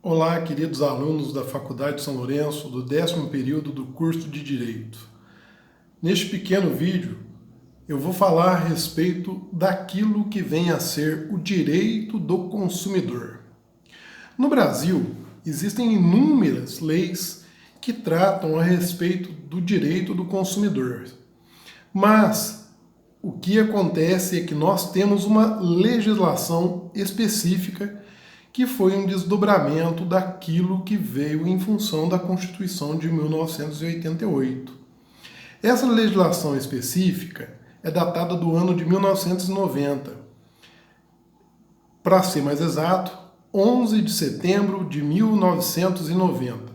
Olá, queridos alunos da Faculdade de São Lourenço, do 10º período do curso de Direito. Neste pequeno vídeo, eu vou falar a respeito daquilo que vem a ser o direito do consumidor. No Brasil, existem inúmeras leis que tratam a respeito do direito do consumidor. Mas o que acontece é que nós temos uma legislação específica que foi um desdobramento daquilo que veio em função da Constituição de 1988. Essa legislação específica é datada do ano de 1990. Para ser mais exato, 11 de setembro de 1990.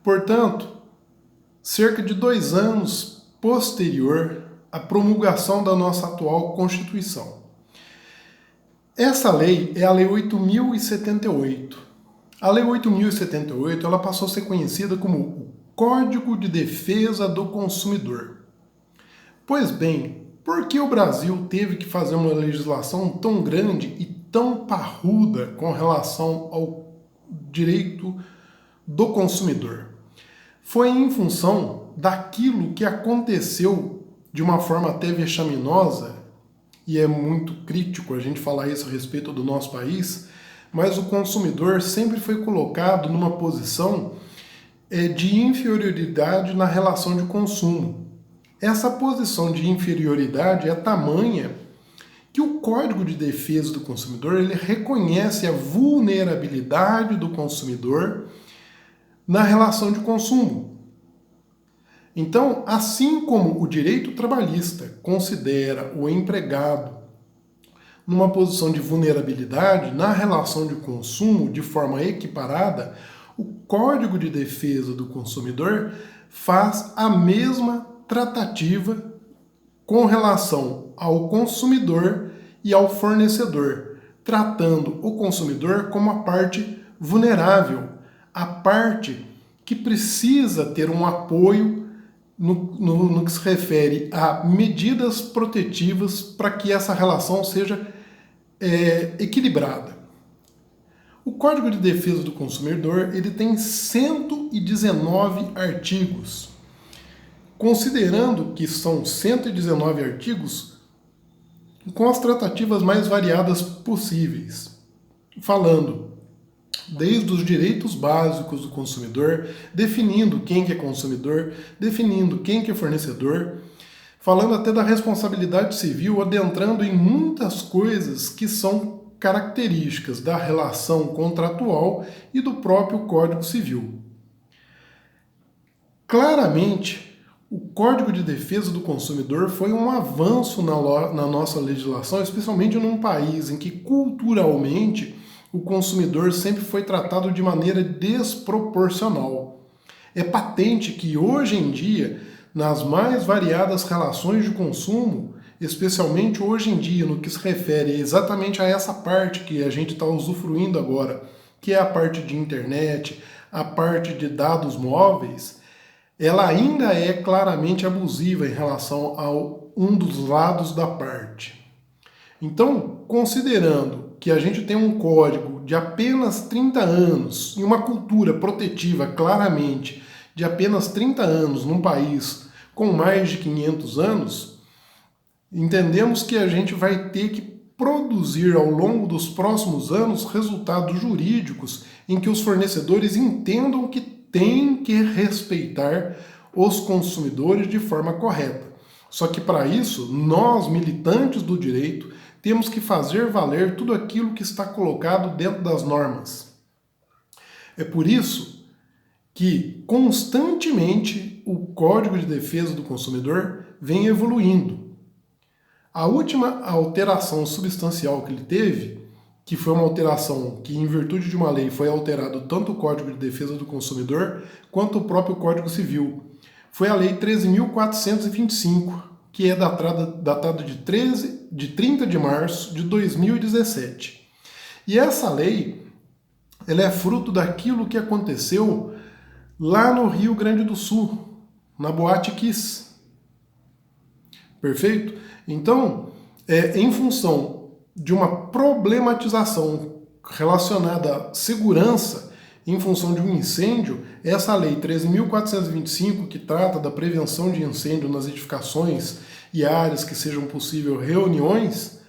Portanto, cerca de 2 anos posterior à promulgação da nossa atual Constituição. Essa lei é a Lei 8.078. A Lei 8.078 ela passou a ser conhecida como o Código de Defesa do Consumidor. Pois bem, por que o Brasil teve que fazer uma legislação tão grande e tão parruda com relação ao direito do consumidor? Foi em função daquilo que aconteceu de uma forma até vexaminosa, e é muito crítico a gente falar isso a respeito do nosso país, mas o consumidor sempre foi colocado numa posição de inferioridade na relação de consumo. Essa posição de inferioridade é tamanha que o Código de Defesa do Consumidor ele reconhece a vulnerabilidade do consumidor na relação de consumo. Então, assim como o direito trabalhista considera o empregado numa posição de vulnerabilidade na relação de consumo de forma equiparada, o Código de Defesa do Consumidor faz a mesma tratativa com relação ao consumidor e ao fornecedor, tratando o consumidor como a parte vulnerável, a parte que precisa ter um apoio no que se refere a medidas protetivas para que essa relação seja equilibrada. O Código de Defesa do Consumidor ele tem 119 artigos. Considerando que são 119 artigos, com as tratativas mais variadas possíveis, falando desde os direitos básicos do consumidor, definindo quem que é consumidor, definindo quem que é fornecedor, falando até da responsabilidade civil, adentrando em muitas coisas que são características da relação contratual e do próprio Código Civil. Claramente, o Código de Defesa do Consumidor foi um avanço na nossa legislação, especialmente num país em que culturalmente o consumidor sempre foi tratado de maneira desproporcional. É patente que hoje em dia, nas mais variadas relações de consumo, especialmente hoje em dia no que se refere exatamente a essa parte que a gente está usufruindo agora, que é a parte de internet, a parte de dados móveis, ela ainda é claramente abusiva em relação a um dos lados da parte. Então, considerando que a gente tem um código de apenas 30 anos e uma cultura protetiva claramente de apenas 30 anos num país com mais de 500 anos, entendemos que a gente vai ter que produzir ao longo dos próximos anos resultados jurídicos em que os fornecedores entendam que têm que respeitar os consumidores de forma correta. Só que para isso, nós, militantes do direito, temos que fazer valer tudo aquilo que está colocado dentro das normas. É por isso que constantemente o Código de Defesa do Consumidor vem evoluindo. A última alteração substancial que ele teve, que foi uma alteração que, em virtude de uma lei, foi alterado tanto o Código de Defesa do Consumidor quanto o próprio Código Civil, foi a Lei 13.425, que é datada de 30 de março de 2017. E essa lei ela é fruto daquilo que aconteceu lá no Rio Grande do Sul, na Boate Kiss. Perfeito? Então, em função de uma problematização relacionada à segurança em função de um incêndio, essa lei 13.425, que trata da prevenção de incêndio nas edificações e áreas que sejam possível reuniões,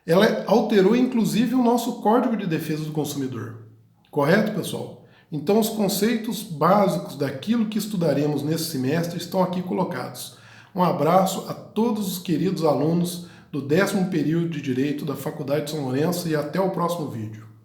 ela alterou inclusive o nosso Código de Defesa do Consumidor. Correto, pessoal? Então os conceitos básicos daquilo que estudaremos nesse semestre estão aqui colocados. Um abraço a todos os queridos alunos do 10º período de Direito da Faculdade de São Lourenço e até o próximo vídeo.